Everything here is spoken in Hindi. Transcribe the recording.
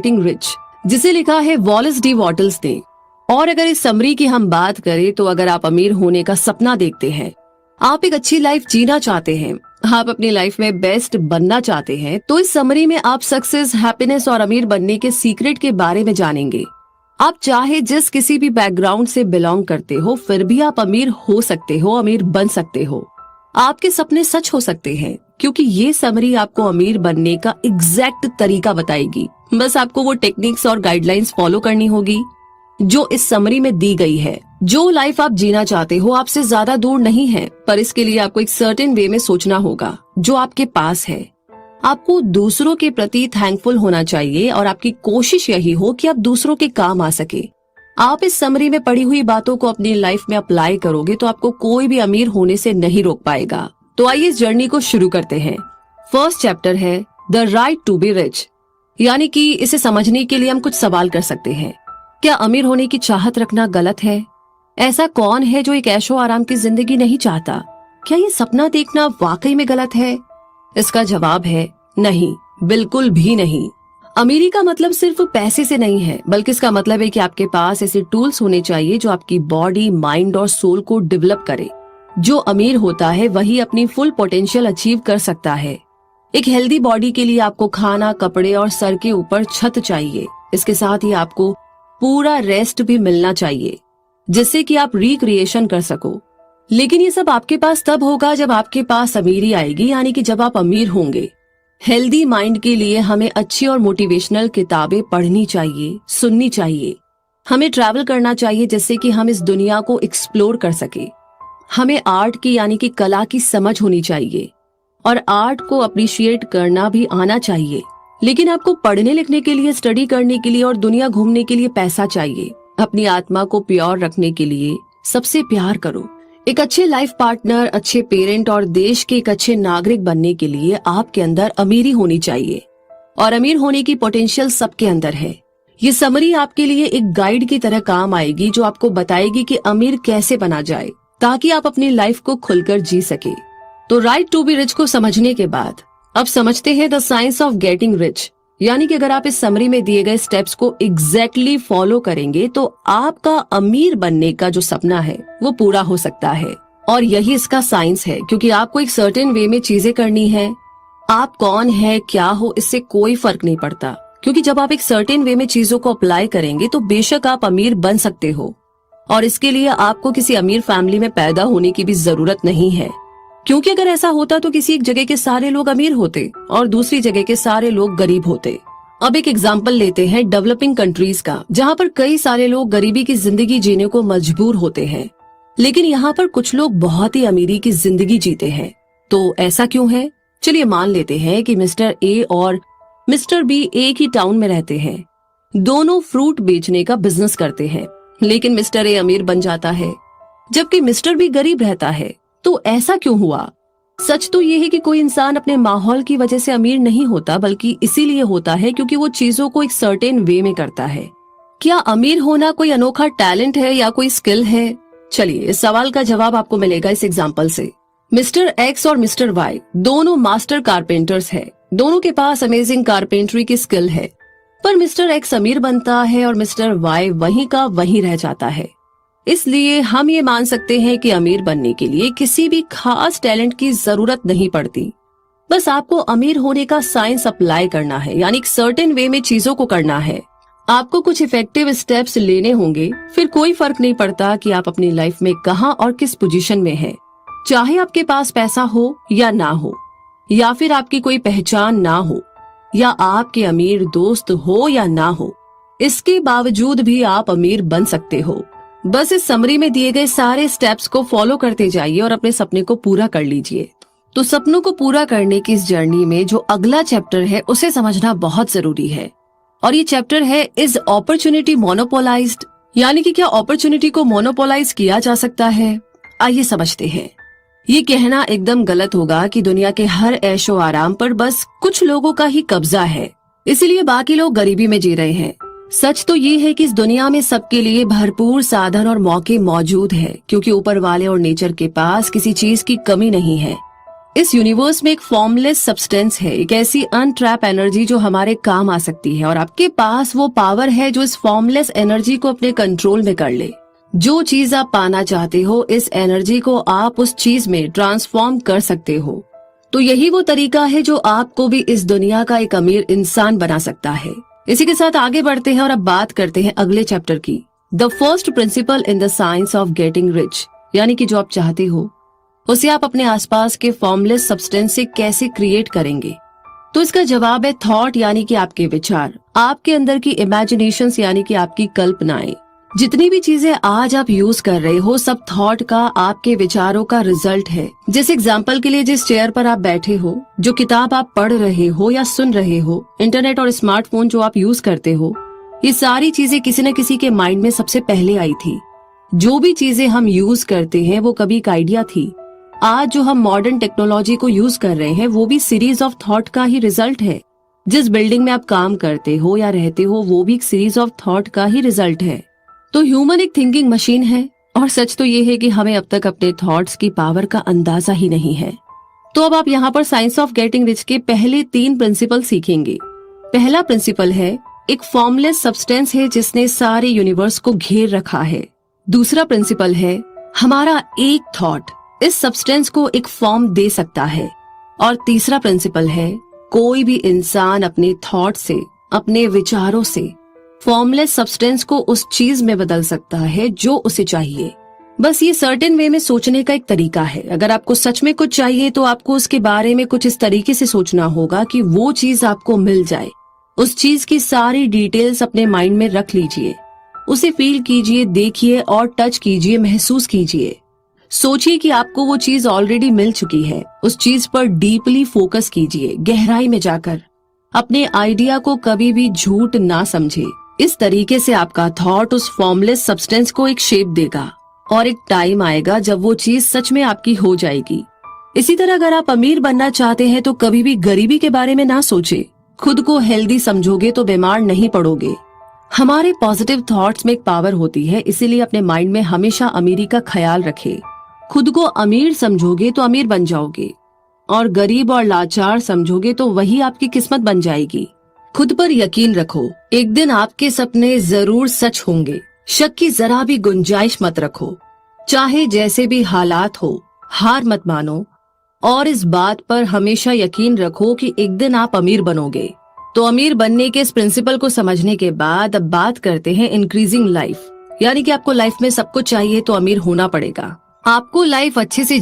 गेटिंग रिच, जिसे लिखा है वॉलेस डी वॉटल्स ने। और अगर इस समरी की हम बात करें तो अगर आप अमीर होने का सपना देखते हैं, आप एक अच्छी लाइफ जीना चाहते हैं, आप अपनी लाइफ में बेस्ट बनना चाहते हैं, तो इस समरी में आप सक्सेस, हैप्पीनेस और अमीर बनने के सीक्रेट के बारे में जानेंगे। आप चाहे जिस किसी भी बैकग्राउंड से बिलोंग करते हो, फिर भी आप अमीर हो सकते हो, अमीर बन सकते हो। आपके सपने सच हो सकते हैं, क्योंकि ये समरी आपको अमीर बनने का एग्जैक्ट तरीका बताएगी। बस आपको वो टेक्निक्स और गाइडलाइंस फॉलो करनी होगी जो इस समरी में दी गई है। जो लाइफ आप जीना चाहते हो आपसे ज्यादा दूर नहीं है, पर इसके लिए आपको एक सर्टेन वे में सोचना होगा जो आपके पास है। आपको दूसरों के प्रति थैंकफुल होना चाहिए और आपकी कोशिश यही हो कि आप दूसरों के काम आ सके। आप इस समरी में पड़ी हुई बातों को अपनी लाइफ में अप्लाई करोगे तो आपको कोई भी अमीर होने से नहीं रोक पाएगा। तो आइए इस जर्नी को शुरू करते हैं। फर्स्ट चैप्टर है the right to be rich, यानी कि इसे समझने के लिए हम कुछ सवाल कर सकते हैं। क्या अमीर होने की चाहत रखना गलत है? ऐसा कौन है जो एक ऐशो आराम की जिंदगी नहीं चाहता? क्या ये सपना देखना वाकई में गलत है? इसका जवाब है नहीं, बिल्कुल भी नहीं। अमीरी का मतलब सिर्फ पैसे से नहीं है, बल्कि इसका मतलब है कि आपके पास ऐसे टूल्स होने चाहिए जो आपकी बॉडी, माइंड और सोल को डेवलप करे। जो अमीर होता है वही अपनी फुल पोटेंशियल अचीव कर सकता है। एक हेल्दी बॉडी के लिए आपको खाना, कपड़े और सर के ऊपर छत चाहिए। इसके साथ ही आपको पूरा रेस्ट भी मिलना चाहिए, जिससे कि आप रिक्रिएशन कर सको। लेकिन ये सब आपके पास तब होगा जब आपके पास अमीरी आएगी, यानी कि जब आप अमीर होंगे। हेल्दी माइंड के लिए हमें अच्छी और मोटिवेशनल किताबें पढ़नी चाहिए, सुननी चाहिए। हमें ट्रैवल करना चाहिए जिससे कि हम इस दुनिया को एक्सप्लोर कर सके। हमें आर्ट की यानी कि कला की समझ होनी चाहिए और आर्ट को अप्रिशिएट करना भी आना चाहिए। लेकिन आपको पढ़ने लिखने के लिए, स्टडी करने के लिए और दुनिया घूमने के लिए पैसा चाहिए। अपनी आत्मा को प्योर रखने के लिए सबसे प्यार करो। एक अच्छे लाइफ पार्टनर, अच्छे पेरेंट और देश के एक अच्छे नागरिक बनने के लिए आपके अंदर अमीरी होनी चाहिए, और अमीर होने की पोटेंशियल सबके अंदर है। ये समरी आपके लिए एक गाइड की तरह काम आएगी जो आपको बताएगी कि अमीर कैसे बना जाए, ताकि आप अपनी लाइफ को खुलकर जी सके। तो राइट टू बी रिच को समझने के बाद अब समझते हैं the science of getting rich, यानी कि अगर आप इस समरी में दिए गए स्टेप्स को एग्जैक्टली फॉलो करेंगे तो आपका अमीर बनने का जो सपना है वो पूरा हो सकता है। और यही इसका साइंस है, क्योंकि आपको एक सर्टेन वे में चीजें करनी है। आप कौन है, क्या हो, इससे कोई फर्क नहीं पड़ता, क्योंकि जब आप एक सर्टेन वे में चीजों को अप्लाई करेंगे तो बेशक आप अमीर बन सकते हो। और इसके लिए आपको किसी अमीर फैमिली में पैदा होने की भी जरूरत नहीं है, क्योंकि अगर ऐसा होता तो किसी एक जगह के सारे लोग अमीर होते और दूसरी जगह के सारे लोग गरीब होते। अब एक एग्जाम्पल लेते हैं डेवलपिंग कंट्रीज का, जहाँ पर कई सारे लोग गरीबी की जिंदगी जीने को मजबूर होते हैं, लेकिन यहाँ पर कुछ लोग बहुत ही अमीरी की जिंदगी जीते हैं। तो ऐसा क्यों है? चलिए मान लेते हैं कि मिस्टर ए और मिस्टर बी एक ही टाउन में रहते हैं। दोनों फ्रूट बेचने का बिजनेस करते हैं, लेकिन मिस्टर ए अमीर बन जाता है जबकि मिस्टर बी गरीब रहता है। तो ऐसा क्यों हुआ? सच तो ये है कि कोई इंसान अपने माहौल की वजह से अमीर नहीं होता, बल्कि इसीलिए होता है क्योंकि वो चीजों को एक सर्टेन वे में करता है। क्या अमीर होना कोई अनोखा टैलेंट है या कोई स्किल है? चलिए इस सवाल का जवाब आपको मिलेगा इस एग्जाम्पल से। मिस्टर एक्स और मिस्टर वाई दोनों मास्टर कारपेंटर्स है। दोनों के पास अमेजिंग कारपेंट्री की स्किल है, पर मिस्टर एक्स अमीर बनता है और मिस्टर वाई वहीं का वहीं रह जाता है। इसलिए हम ये मान सकते हैं कि अमीर बनने के लिए किसी भी खास टैलेंट की जरूरत नहीं पड़ती। बस आपको अमीर होने का साइंस अप्लाई करना है, यानी एक सर्टेन वे में चीजों को करना है। आपको कुछ इफेक्टिव स्टेप्स लेने होंगे, फिर कोई फर्क नहीं पड़ता कि आप अपनी लाइफ में कहां और किस पोजीशन में हैं। चाहे आपके पास पैसा हो या ना हो, या फिर आपकी कोई पहचान ना हो, या आपके अमीर दोस्त हो या ना हो, इसके बावजूद भी आप अमीर बन सकते हो। बस इस समरी में दिए गए सारे स्टेप्स को फॉलो करते जाइए और अपने सपने को पूरा कर लीजिए। तो सपनों को पूरा करने की इस जर्नी में जो अगला चैप्टर है उसे समझना बहुत जरूरी है, और ये चैप्टर है इज अपॉर्चुनिटी मोनोपोलाइज्ड, यानी कि क्या अपॉर्चुनिटी को मोनोपोलाइज किया जा सकता है। आइए समझते हैं। ये कहना एकदम गलत होगा कि दुनिया के हर ऐशो आराम पर बस कुछ लोगों का ही कब्जा है, इसीलिए बाकी लोग गरीबी में जी रहे हैं। सच तो ये है कि इस दुनिया में सबके लिए भरपूर साधन और मौके मौजूद है, क्योंकि ऊपर वाले और नेचर के पास किसी चीज की कमी नहीं है। इस यूनिवर्स में एक फॉर्मलेस सब्सटेंस है, एक ऐसी अनट्रैप एनर्जी जो हमारे काम आ सकती है, और आपके पास वो पावर है जो इस फॉर्मलेस एनर्जी को अपने कंट्रोल में कर ले। जो चीज आप पाना चाहते हो, इस एनर्जी को आप उस चीज में ट्रांसफॉर्म कर सकते हो। तो यही वो तरीका है जो आपको भी इस दुनिया का एक अमीर इंसान बना सकता है। इसी के साथ आगे बढ़ते हैं और अब बात करते हैं अगले चैप्टर की, the first principle in the science of getting rich. यानी कि जो आप चाहते हो उसे आप अपने आसपास के फॉर्मलेस सब्सटेंस से कैसे क्रिएट करेंगे। तो इसका जवाब है थॉट, यानी कि आपके विचार, आपके अंदर की इमेजिनेशंस यानी कि आपकी कल्पनाएं। जितनी भी चीजें आज आप यूज कर रहे हो, सब थॉट का, आपके विचारों का रिजल्ट है। जैसे एग्जांपल के लिए जिस चेयर पर आप बैठे हो, जो किताब आप पढ़ रहे हो या सुन रहे हो, इंटरनेट और स्मार्टफोन जो आप यूज करते हो, ये सारी चीजें किसी न किसी के माइंड में सबसे पहले आई थी। जो भी चीजें हम यूज करते हैं वो कभी एक आइडिया थी। आज जो हम मॉडर्न टेक्नोलॉजी को यूज कर रहे हैं वो भी सीरीज ऑफ थॉट का ही रिजल्ट है। जिस बिल्डिंग में आप काम करते हो या रहते हो वो भी एक सीरीज ऑफ थॉट का ही रिजल्ट है। तो ह्यूमन एक थिंकिंग मशीन है, और सच तो ये है कि हमें अब तक अपने थॉट्स की पावर का अंदाजा ही नहीं है। तो अब आप यहाँ पर साइंस ऑफ गेटिंग रिच के पहले 3 प्रिंसिपल सीखेंगे। पहला प्रिंसिपल है, एक फॉर्मलेस सब्सटेंस है जिसने सारे यूनिवर्स को घेर रखा है। दूसरा प्रिंसिपल है, हमारा एक थॉट इस सब्सटेंस को एक फॉर्म दे सकता है। और तीसरा प्रिंसिपल है, कोई भी इंसान अपने थॉट से, अपने विचारों से फॉर्मलेस सब्सटेंस को उस चीज में बदल सकता है जो उसे चाहिए। बस ये सर्टेन वे में सोचने का एक तरीका है। अगर आपको सच में कुछ चाहिए तो आपको उसके बारे में कुछ इस तरीके से सोचना होगा कि वो चीज आपको मिल जाए। उस चीज की सारी डिटेल्स अपने माइंड में रख लीजिए, उसे फील कीजिए, देखिए और टच कीजिए, महसूस कीजिए। सोचिए कि आपको वो चीज ऑलरेडी मिल चुकी है। उस चीज पर डीपली फोकस कीजिए, गहराई में जाकर। अपने आइडिया को कभी भी झूठ ना समझे। इस तरीके से आपका थॉट उस फॉर्मलेस सब्सटेंस को एक शेप देगा, और एक टाइम आएगा जब वो चीज सच में आपकी हो जाएगी। इसी तरह अगर आप अमीर बनना चाहते हैं तो कभी भी गरीबी के बारे में ना सोचे। खुद को हेल्दी समझोगे तो बीमार नहीं पड़ोगे। हमारे पॉजिटिव थॉट्स में एक पावर होती है, इसीलिए अपने माइंड में हमेशा अमीरी का ख्याल रखें। खुद को अमीर समझोगे तो अमीर बन जाओगे, और गरीब और लाचार समझोगे तो वही आपकी किस्मत बन जाएगी। खुद पर यकीन रखो, एक दिन आपके सपने जरूर सच होंगे। शक की जरा भी गुंजाइश मत रखो। चाहे जैसे भी हालात हो, हार मत मानो, और इस बात पर हमेशा यकीन रखो कि एक दिन आप अमीर बनोगे। तो अमीर बनने के इस प्रिंसिपल को समझने के बाद अब बात करते हैं इंक्रीजिंग लाइफ। यानी कि आपको लाइफ में सब कुछ चाहिए तो अमीर होना पड़ेगा। आपको लाइफ अच्छे से